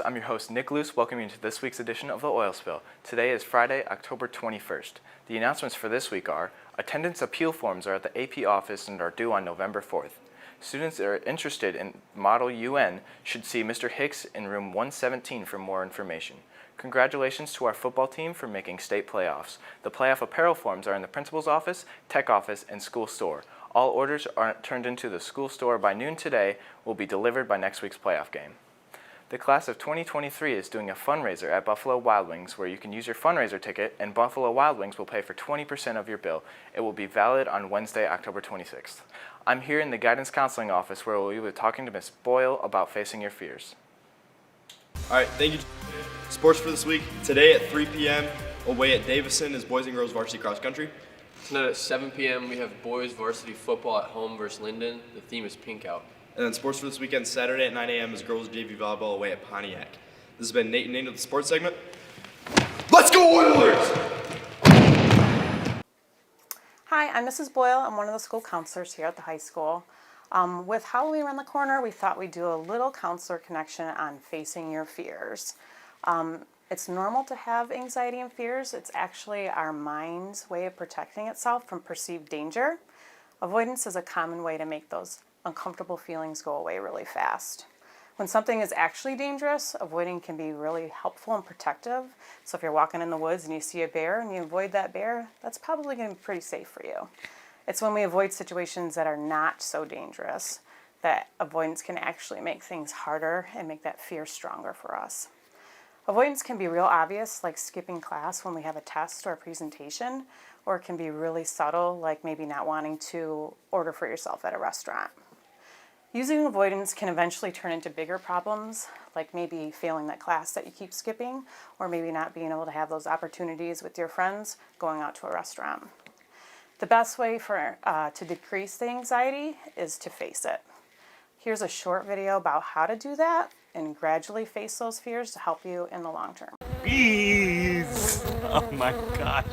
I'm your host Nick Luce, welcoming you to this week's edition of The Oil Spill. Today is Friday, October 21st. The announcements for this week are: attendance appeal forms are at the AP office and are due on November 4th. Students that are interested in Model UN should see Mr. Hicks in room 117 for more information. Congratulations to our football team for making state playoffs. The playoff apparel forms are in the principal's office, tech office, and school store. All orders are turned into the school store by noon today, will be delivered by next week's playoff game. The class of 2023 is doing a fundraiser at Buffalo Wild Wings where you can use your fundraiser ticket and Buffalo Wild Wings will pay for 20% of your bill. It will be valid on Wednesday, October 26th. I'm here in the guidance counseling office where we'll be talking to Ms. Boyle about facing your fears. All right, thank you. Sports for this week. Today at 3 p.m. away at Davison is boys and girls varsity cross country. Tonight at 7 p.m. we have boys varsity football at home versus Linden. The theme is pink out. And then sports for this weekend, Saturday at 9 a.m. is girls JV volleyball away at Pontiac. This has been Nate and Nate of the sports segment. Let's go Oilers! Hi, I'm Mrs. Boyle. I'm one of the school counselors here at the high school. With Halloween around the corner, we thought we'd do a little counselor connection on facing your fears. It's normal to have anxiety and fears. It's actually our mind's way of protecting itself from perceived danger. Avoidance is a common way to make those uncomfortable feelings go away really fast. When something is actually dangerous, avoiding can be really helpful and protective. So if you're walking in the woods and you see a bear and you avoid that bear, that's probably going to be pretty safe for you. It's when we avoid situations that are not so dangerous that avoidance can actually make things harder and make that fear stronger for us. Avoidance can be real obvious, like skipping class when we have a test or a presentation, or it can be really subtle, like maybe not wanting to order for yourself at a restaurant. Using avoidance can eventually turn into bigger problems, like maybe failing that class that you keep skipping, or maybe not being able to have those opportunities with your friends going out to a restaurant. The best way to decrease the anxiety is to face it. Here's a short video about how to do that and gradually face those fears to help you in the long term. Bees! Oh my gosh.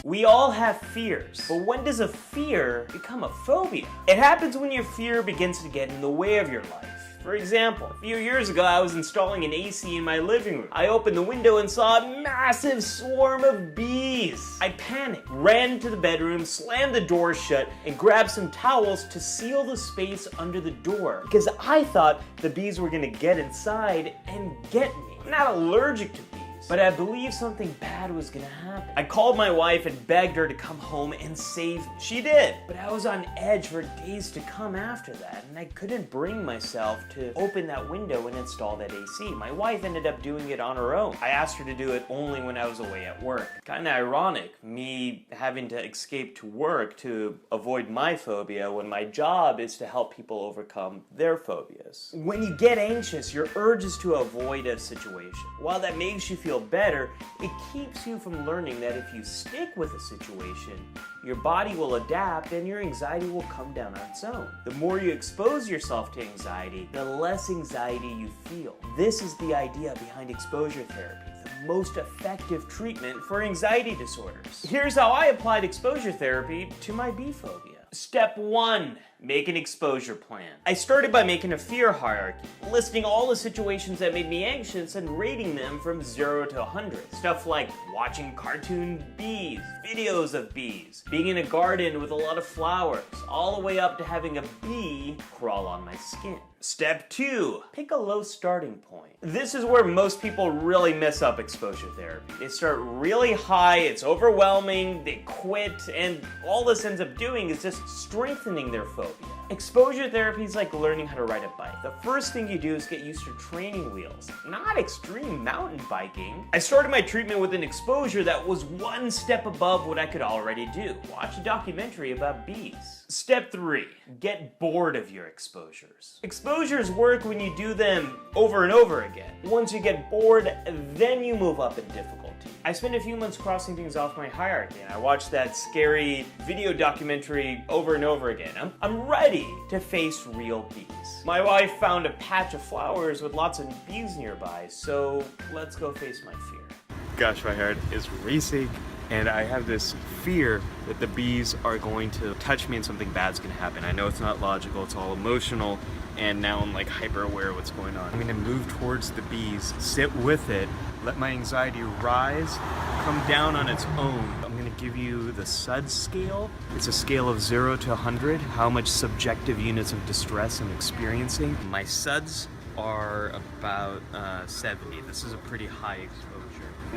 We all have fears, but when does a fear become a phobia? It happens when your fear begins to get in the way of your life. For example, a few years ago I was installing an AC in my living room. I opened the window and saw a massive swarm of bees. I panicked, ran to the bedroom, slammed the door shut, and grabbed some towels to seal the space under the door because I thought the bees were gonna get inside and get me. I'm not allergic to bees, but I believed something bad was gonna happen. I called my wife and begged her to come home and save me. She did, but I was on edge for days to come after that, and I couldn't bring myself to open that window and install that AC. My wife ended up doing it on her own. I asked her to do it only when I was away at work. Kinda ironic, me having to escape to work to avoid my phobia when my job is to help people overcome their phobias. When you get anxious, your urge is to avoid a situation. While that makes you feel better, it keeps you from learning that if you stick with a situation, your body will adapt and your anxiety will come down on its own. The more you expose yourself to anxiety, the less anxiety you feel. This is the idea behind exposure therapy, the most effective treatment for anxiety disorders. Here's how I applied exposure therapy to my bee phobia. Step 1. Make an exposure plan. I started by making a fear hierarchy, listing all the situations that made me anxious and rating them from 0 to 100. Stuff like watching cartoon bees, videos of bees, being in a garden with a lot of flowers, all the way up to having a bee crawl on my skin. Step 2. Pick a low starting point. This is where most people really mess up exposure therapy. They start really high, it's overwhelming, they quit, and all this ends up doing is just strengthening their phobia. Exposure therapy is like learning how to ride a bike. The first thing you do is get used to training wheels, not extreme mountain biking. I started my treatment with an exposure that was one step above what I could already do. Watch a documentary about bees. Step 3. Get bored of your exposures. Exposures work when you do them over and over again. Once you get bored, then you move up in difficulty. I spent a few months crossing things off my hierarchy, and I watched that scary video documentary over and over again. I'm ready to face real bees. My wife found a patch of flowers with lots of bees nearby, so let's go face my fear. Gosh, my heart is racing, and I have this fear that the bees are going to touch me and something bad's gonna happen. I know it's not logical, it's all emotional, and now I'm like hyper aware of what's going on. I'm gonna move towards the bees, sit with it, let my anxiety rise, come down on its own. I'm gonna give you the SUD scale. It's a scale of 0 to 100, how much subjective units of distress I'm experiencing. My SUDs are about 70. This is a pretty high exposure.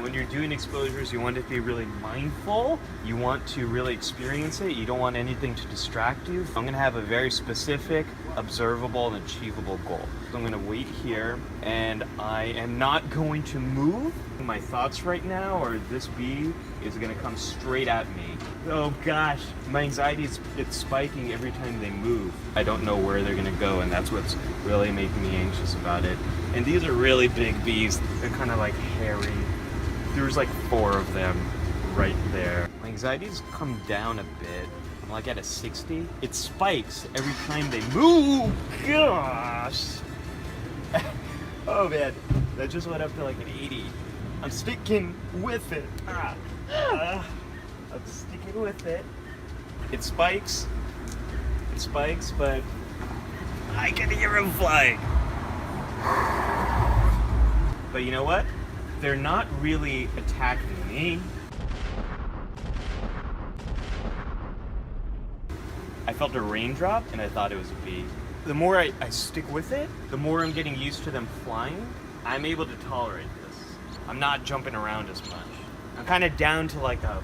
When you're doing exposures, you want to be really mindful. You want to really experience it. You don't want anything to distract you. I'm gonna have a very specific, observable, and achievable goal. So I'm gonna wait here, and I am not going to move. My thoughts right now are this bee is gonna come straight at me. Oh gosh, my anxiety it's spiking every time they move. I don't know where they're gonna go, and that's what's really making me anxious about it. And these are really big bees. They're kind of like hairy. There's like 4 of them right there. My anxiety's come down a bit. I'm like at a 60. It spikes every time they move. Gosh. Oh man, that just went up to like an 80. I'm sticking with it. I'm sticking with it. It spikes, but I can hear him flying. But you know what? They're not really attacking me. I felt a raindrop and I thought it was a bee. The more I stick with it, the more I'm getting used to them flying. I'm able to tolerate this. I'm not jumping around as much. I'm kind of down to like a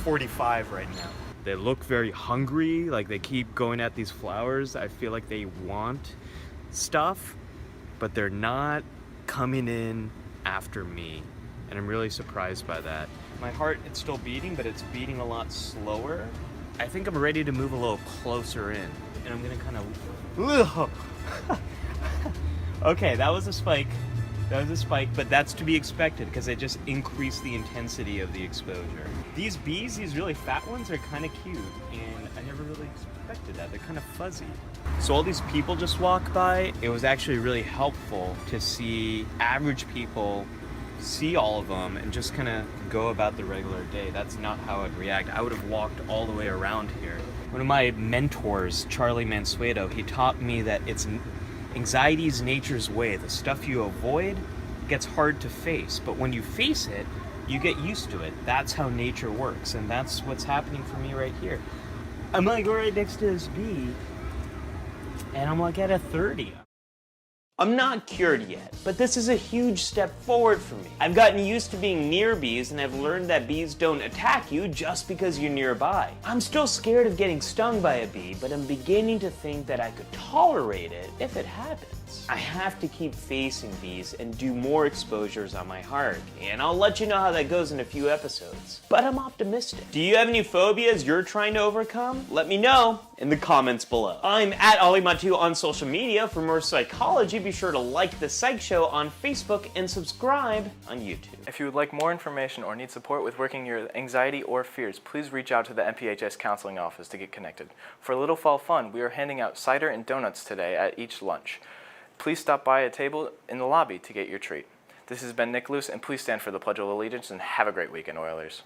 45 right now. They look very hungry, like they keep going at these flowers. I feel like they want stuff, but they're not coming in after me, and I'm really surprised by that. My heart, it's still beating, but it's beating a lot slower. I think I'm ready to move a little closer in, and I'm gonna kind of... Okay, that was a spike. That was a spike, but that's to be expected because it just increased the intensity of the exposure. These bees, these really fat ones, are kind of cute, and I never really expected that. They're kind of fuzzy. So all these people just walk by. It was actually really helpful to see average people see all of them and just kind of go about the regular day. That's not how I'd react. I would have walked all the way around here. One of my mentors, Charlie Mansueto, he taught me that it's anxiety's nature's way. The stuff you avoid gets hard to face, but when you face it, you get used to it. That's how nature works, and that's what's happening for me right here. I'm like right next to this bee, and I'm like at a 30. I'm not cured yet, but this is a huge step forward for me. I've gotten used to being near bees, and I've learned that bees don't attack you just because you're nearby. I'm still scared of getting stung by a bee, but I'm beginning to think that I could tolerate it if it happens. I have to keep facing bees and do more exposures on my heart, and I'll let you know how that goes in a few episodes. But I'm optimistic. Do you have any phobias you're trying to overcome? Let me know in the comments below. I'm at OllyMatu on social media. For more psychology, be sure to like The Psych Show on Facebook and subscribe on YouTube. If you would like more information or need support with working your anxiety or fears, please reach out to the MPHS Counseling Office to get connected. For a little fall fun, we are handing out cider and donuts today at each lunch. Please stop by a table in the lobby to get your treat. This has been Nick Luce, and please stand for the Pledge of Allegiance and have a great weekend, Oilers.